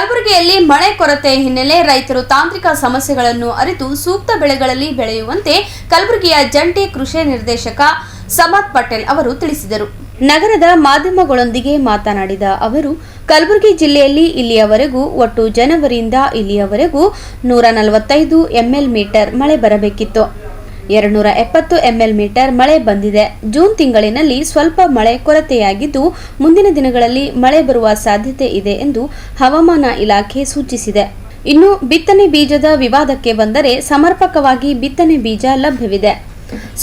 ಕಲಬುರಗಿಯಲ್ಲಿ ಮಳೆ ಕೊರತೆ ಹಿನ್ನೆಲೆ ರೈತರು ತಾಂತ್ರಿಕ ಸಮಸ್ಯೆಗಳನ್ನು ಅರಿತು ಸೂಕ್ತ ಬೆಳೆಗಳಲ್ಲಿ ಬೆಳೆಯುವಂತೆ ಕಲಬುರಗಿಯ ಜಂಟಿ ಕೃಷಿ ನಿರ್ದೇಶಕ ಸಮತ್ ಪಟೇಲ್ ಅವರು ತಿಳಿಸಿದರು. ನಗರದ ಮಾಧ್ಯಮಗಳೊಂದಿಗೆ ಮಾತನಾಡಿದ ಅವರು, ಕಲಬುರಗಿ ಜಿಲ್ಲೆಯಲ್ಲಿ ಇಲ್ಲಿಯವರೆಗೂ ಒಟ್ಟು ಜನವರಿಯಿಂದ ಇಲ್ಲಿಯವರೆಗೂ 145 ml ಮಳೆ ಬರಬೇಕಿತ್ತು. 270 ml ಮಳೆ ಬಂದಿದೆ. ಜೂನ್ ತಿಂಗಳಿನಲ್ಲಿ ಸ್ವಲ್ಪ ಮಳೆ ಕೊರತೆಯಾಗಿದ್ದು ಮುಂದಿನ ದಿನಗಳಲ್ಲಿ ಮಳೆ ಬರುವ ಸಾಧ್ಯತೆ ಇದೆ ಎಂದು ಹವಾಮಾನ ಇಲಾಖೆ ಸೂಚಿಸಿದೆ. ಇನ್ನು ಬಿತ್ತನೆ ಬೀಜದ ವಿವಾದಕ್ಕೆ ಬಂದರೆ ಸಮರ್ಪಕವಾಗಿ ಬಿತ್ತನೆ ಬೀಜ ಲಭ್ಯವಿದೆ.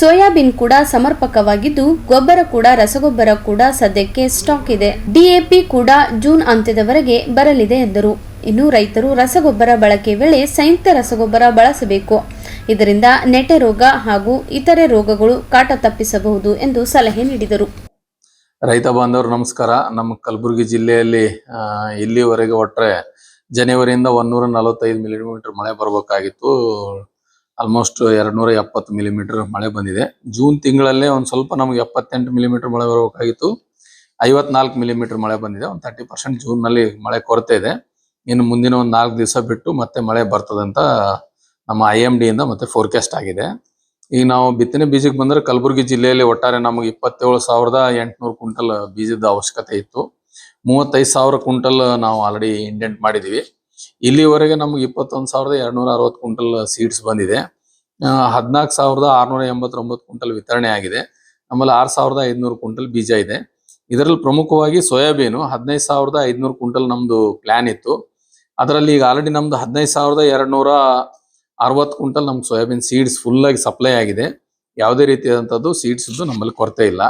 ಸೋಯಾಬೀನ್ ಕೂಡ ಸಮರ್ಪಕವಾಗಿದ್ದು ಗೊಬ್ಬರ ಕೂಡ ರಸಗೊಬ್ಬರ ಕೂಡ ಸದ್ಯಕ್ಕೆ ಸ್ಟಾಕ್ ಇದೆ. ಡಿಎಪಿ ಕೂಡ ಜೂನ್ ಅಂತ್ಯದವರೆಗೆ ಬರಲಿದೆ ಎಂದರು. ಇನ್ನು ರೈತರು ರಸಗೊಬ್ಬರ ಬಳಕೆ ವೇಳೆ ಸಂಯುಕ್ತ ರಸಗೊಬ್ಬರ ಬಳಸಬೇಕು. ಇದರಿಂದ ನೆಟೆ ರೋಗ ಹಾಗೂ ಇತರೆ ರೋಗಗಳು ಕಾಟ ತಪ್ಪಿಸಬಹುದು ಎಂದು ಸಲಹೆ ನೀಡಿದರು. ರೈತ ಬಾಂಧವರು ನಮಸ್ಕಾರ. ನಮ್ಮ ಕಲಬುರಗಿ ಜಿಲ್ಲೆಯಲ್ಲಿ ಇಲ್ಲಿವರೆಗೆ ಒಟ್ಟರೆ ಜನವರಿಯಿಂದ 145 ಮಿಲಿಮೀಟರ್ ಮಳೆ ಬರಬೇಕಾಗಿತ್ತು. ಆಲ್ಮೋಸ್ಟ್ 270 ಮಿಲಿಮೀಟರ್ ಮಳೆ ಬಂದಿದೆ. ಜೂನ್ ತಿಂಗಳಲ್ಲೇ ಒಂದು ಸ್ವಲ್ಪ ನಮಗೆ 78 ಮಿಲಿಮೀಟರ್ ಮಳೆ ಬರಬೇಕಾಗಿತ್ತು. 54 ಮಿಲಿಮೀಟರ್ ಮಳೆ ಬಂದಿದೆ. ಒಂದು 30% ಜೂನ್ನಲ್ಲಿ ಮಳೆ ಕೊರತೆ ಇದೆ. ಇನ್ನು ಮುಂದಿನ ಒಂದು 4 ದಿವಸ ಬಿಟ್ಟು ಮತ್ತೆ ಮಳೆ ಬರ್ತದೆ ಅಂತ ನಮ್ಮ IMD ಇಂದ ಮತ್ತೆ ಫೋರ್ಕಾಸ್ಟ್ ಆಗಿದೆ. ಈಗ ನಾವು ಬಿತ್ತನೆ ಬೀಜಕ್ಕೆ ಬಂದರೆ ಕಲಬುರಗಿ ಜಿಲ್ಲೆಯಲ್ಲಿ ಒಟ್ಟಾರೆ ನಮಗೆ 27,800 ಕ್ವಿಂಟಲ್ ಬೀಜದ ಅವಶ್ಯಕತೆ ಇತ್ತು. 35,000 ಕ್ವಿಂಟಲ್ ನಾವು ಆಲ್ರೆಡಿ ಇಂಡೆಂಟ್ ಮಾಡಿದ್ದೀವಿ. ಇಲ್ಲಿವರೆಗೆ ನಮಗೆ 21,260 ಕ್ವಿಂಟಲ್ ಸೀಡ್ಸ್ ಬಂದಿದೆ. 14,689 ಕ್ವಿಂಟಲ್ ವಿತರಣೆ ಆಗಿದೆ. ನಮ್ಮಲ್ಲಿ 6,500 ಕ್ವಿಂಟಲ್ ಬೀಜ ಇದೆ. ಇದರಲ್ಲಿ ಪ್ರಮುಖವಾಗಿ ಸೋಯಾಬೀನು 15,500 ಕ್ವಿಂಟಲ್ ನಮ್ದು ಪ್ಲಾನ್ ಇತ್ತು. ಅದರಲ್ಲಿ ಈಗ ಆಲ್ರೆಡಿ ನಮ್ದು 15,260 ಕ್ವಿಂಟಲ್ ನಮ್ಗೆ ಸೋಯಾಬೀನ್ ಸೀಡ್ಸ್ ಫುಲ್ ಆಗಿ ಸಪ್ಲೈ ಆಗಿದೆ. ಯಾವುದೇ ರೀತಿಯಾದಂಥದ್ದು ಸೀಡ್ಸ್ ನಮ್ಮಲ್ಲಿ ಕೊರತೆ ಇಲ್ಲ.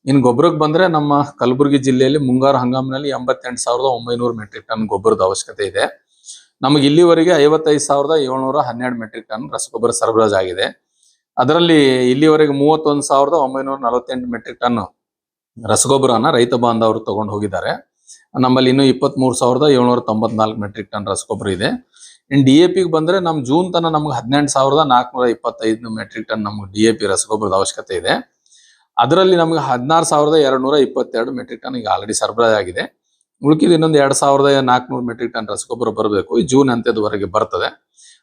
ಇನ್ನು ಗೊಬ್ಬರಕ್ಕೆ ಬಂದ್ರೆ ನಮ್ಮ ಕಲಬುರಗಿ ಜಿಲ್ಲೆಯಲ್ಲಿ ಮುಂಗಾರು ಹಂಗಾಮಿನಲ್ಲಿ 88,900 ಮೆಟ್ರಿಕ್ ಟನ್ ಗೊಬ್ಬರದ ಅವಶ್ಯಕತೆ ಇದೆ. ನಮಗೆ ಇಲ್ಲಿವರೆಗೆ 55,712 ಮೆಟ್ರಿಕ್ ಟನ್ ರಸಗೊಬ್ಬರ ಸರಬರಾಜು ಆಗಿದೆ. ಅದರಲ್ಲಿ ಇಲ್ಲಿವರೆಗೆ 31,948 ಮೆಟ್ರಿಕ್ ಟನ್ ರಸಗೊಬ್ಬರನ ರೈತ ಬಾಂಧವರು ತಗೊಂಡು ಹೋಗಿದ್ದಾರೆ. ನಮ್ಮಲ್ಲಿ ಇನ್ನೂ 23,794 ಮೆಟ್ರಿಕ್ ಟನ್ ರಸಗೊಬ್ಬರ ಇದೆ. ಇನ್ನು DAPಗೆ ಬಂದ್ರೆ ನಮ್ಮ ಜೂನ್ ತನ ನಮ್ಗೆ 18,425 ಮೆಟ್ರಿಕ್ ಟನ್ ನಮ್ಗೆ DAP ರಸಗೊಬ್ಬರದ ಅವಶ್ಯಕತೆ ಇದೆ. ಅದರಲ್ಲಿ ನಮಗೆ 16,222 ಮೆಟ್ರಿಕ್ ಟನ್ ಈಗ ಆಲ್ರೆಡಿ ಸರಬರಾಜು ಆಗಿದೆ. ಉಳಿಕಿದ ಇನ್ನೊಂದು 2,400 ಮೆಟ್ರಿಕ್ ಟನ್ ರಸಗೊಬ್ಬರ ಬರಬೇಕು. ಈ ಜೂನ್ ಅಂತ್ಯದವರೆಗೆ ಬರ್ತದೆ.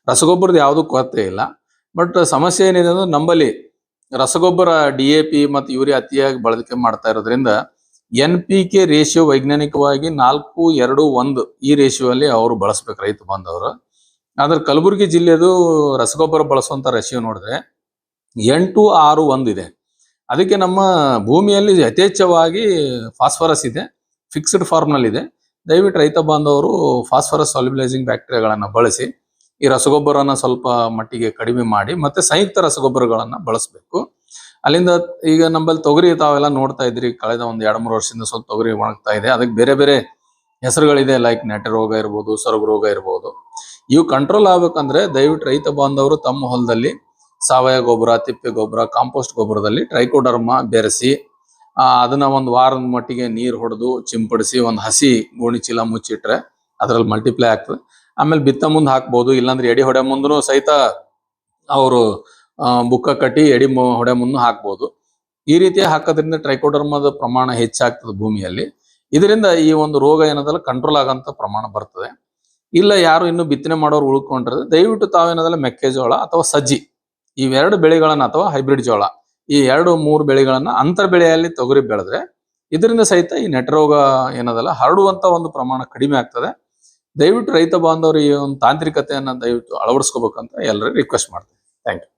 ರಸಗೊಬ್ಬರದ ಯಾವುದೂ ಕೊರತೆ ಇಲ್ಲ. ಬಟ್ ಸಮಸ್ಯೆ ಏನಿದೆ ಅಂದ್ರೆ ನಮ್ಮಲ್ಲಿ ರಸಗೊಬ್ಬರ DAP ಮತ್ತು ಯೂರಿಯಾ ಅತಿಯಾಗಿ ಬಳಕೆ ಮಾಡ್ತಾ ಇರೋದ್ರಿಂದ NPK ರೇಷಿಯೋ ವೈಜ್ಞಾನಿಕವಾಗಿ 4:2:1 ಈ ರೇಷಿಯೋ ಅಲ್ಲಿ ಅವರು ಬಳಸ್ಬೇಕು ರೈತ ಬಾಂಧವರು. ಆದ್ರೆ ಕಲಬುರಗಿ ಜಿಲ್ಲೆದು ರಸಗೊಬ್ಬರ ಬಳಸುವಂತ ರೇಷಿಯೋ ನೋಡಿದ್ರೆ 8:6:1 ಇದೆ. ಅದಕ್ಕೆ ನಮ್ಮ ಭೂಮಿಯಲ್ಲಿ ಯಥೇಚ್ಛವಾಗಿ ಫಾಸ್ಫರಸ್ ಇದೆ, ಫಿಕ್ಸ್ಡ್ ಫಾರ್ಮ್ ನಲ್ಲಿ ಇದೆ. ದಯವಿಟ್ಟು ರೈತ ಬಾಂಧವರು ಫಾಸ್ಫರಸ್ ಸಾಲ್ಯುಬಲೈಸಿಂಗ್ ಬ್ಯಾಕ್ಟೀರಿಯಾಗಳನ್ನ ಬಳಸಿ ಈ ರಸಗೊಬ್ಬರನ ಸ್ವಲ್ಪ ಮಟ್ಟಿಗೆ ಕಡಿಮೆ ಮಾಡಿ ಮತ್ತೆ ಸಂಯುಕ್ತ ರಸಗೊಬ್ಬರಗಳನ್ನ ಬಳಸಬೇಕು. ಅಲ್ಲಿಂದ ಈಗ ನಮ್ಮಲ್ಲಿ ತೊಗರಿ ತಾವೆಲ್ಲ ನೋಡ್ತಾ ಇದ್ರಿ, ಕಳೆದ ಒಂದು 2-3 ವರ್ಷದಿಂದ ಸ್ವಲ್ಪ ತೊಗರಿ ಒಣಗ್ತಾ ಇದೆ. ಅದಕ್ಕೆ ಬೇರೆ ಬೇರೆ ಹೆಸರುಗಳಿದೆ, ಲೈಕ್ ನೆಟೆ ರೋಗ ಇರ್ಬೋದು, ಸೊರಗು ರೋಗ ಇರ್ಬೋದು. ಇವು ಕಂಟ್ರೋಲ್ ಆಗ್ಬೇಕಂದ್ರೆ ದಯವಿಟ್ಟು ರೈತ ಬಾಂಧವರು ತಮ್ಮ ಹೊಲದಲ್ಲಿ ಸಾವಯವ ಗೊಬ್ಬರ, ತಿಪ್ಪೆ ಗೊಬ್ಬರ, ಕಾಂಪೋಸ್ಟ್ ಗೊಬ್ಬರದಲ್ಲಿ ಟ್ರೈಕೋಡರ್ಮಾ ಬೆರೆಸಿ ಅದನ್ನ ಒಂದು ವಾರದ ಮಟ್ಟಿಗೆ ನೀರು ಹೊಡೆದು ಚಿಂಪಡಿಸಿ ಒಂದು ಹಸಿ ಗೋಣಿ ಚೀಲ ಮುಚ್ಚಿಟ್ರೆ ಅದ್ರಲ್ಲಿ ಮಲ್ಟಿಪ್ಲೈ ಆಗ್ತದೆ. ಆಮೇಲೆ ಬಿತ್ತ ಮುಂದೆ ಹಾಕ್ಬೋದು, ಇಲ್ಲಾಂದ್ರೆ ಎಡಿ ಹೊಡೆ ಮುಂದೂ ಸಹಿತ ಅವರು ಬುಕ್ಕ ಕಟ್ಟಿ ಎಡಿ ಹೊಡೆ ಮುಂದೆ ಹಾಕ್ಬೋದು. ಈ ರೀತಿ ಹಾಕೋದ್ರಿಂದ ಟ್ರೈಕೋಡರ್ಮಾದ ಪ್ರಮಾಣ ಹೆಚ್ಚಾಗ್ತದೆ ಭೂಮಿಯಲ್ಲಿ. ಇದರಿಂದ ಈ ಒಂದು ರೋಗ ಏನದಲ್ಲ ಕಂಟ್ರೋಲ್ ಆಗಂತ ಪ್ರಮಾಣ ಬರ್ತದೆ. ಇಲ್ಲ ಯಾರು ಇನ್ನು ಬಿತ್ತನೆ ಮಾಡೋರು ಉಳ್ಕೊಂಡ್ರೆ ದಯವಿಟ್ಟು ತಾವೇನದಲ್ಲ ಮೆಕ್ಕೆಜೋಳ ಅಥವಾ ಸಜ್ಜಿ ಇವೆರಡು ಬೆಳೆಗಳನ್ನ ಅಥವಾ ಹೈಬ್ರಿಡ್ ಜೋಳ ಈ 2-3 ಬೆಳೆಗಳನ್ನ ಅಂತರ ಬೆಳೆಯಲ್ಲಿ ತೊಗರಿ ಬೆಳೆದ್ರೆ ಇದರಿಂದ ಸಹಿತ ಈ ನೆಟ ರೋಗ ಏನದಲ್ಲ ಹರಡುವಂತ ಒಂದು ಪ್ರಮಾಣ ಕಡಿಮೆ ಆಗ್ತದೆ. ದಯವಿಟ್ಟು ರೈತ ಬಾಂಧವರು ಈ ಒಂದು ತಾಂತ್ರಿಕತೆಯನ್ನ ದಯವಿಟ್ಟು ಅಳವಡಿಸ್ಕೋಬೇಕಂತ ಎಲ್ಲರಿಗೂ ರಿಕ್ವೆಸ್ಟ್ ಮಾಡ್ತೀನಿ. Thank you.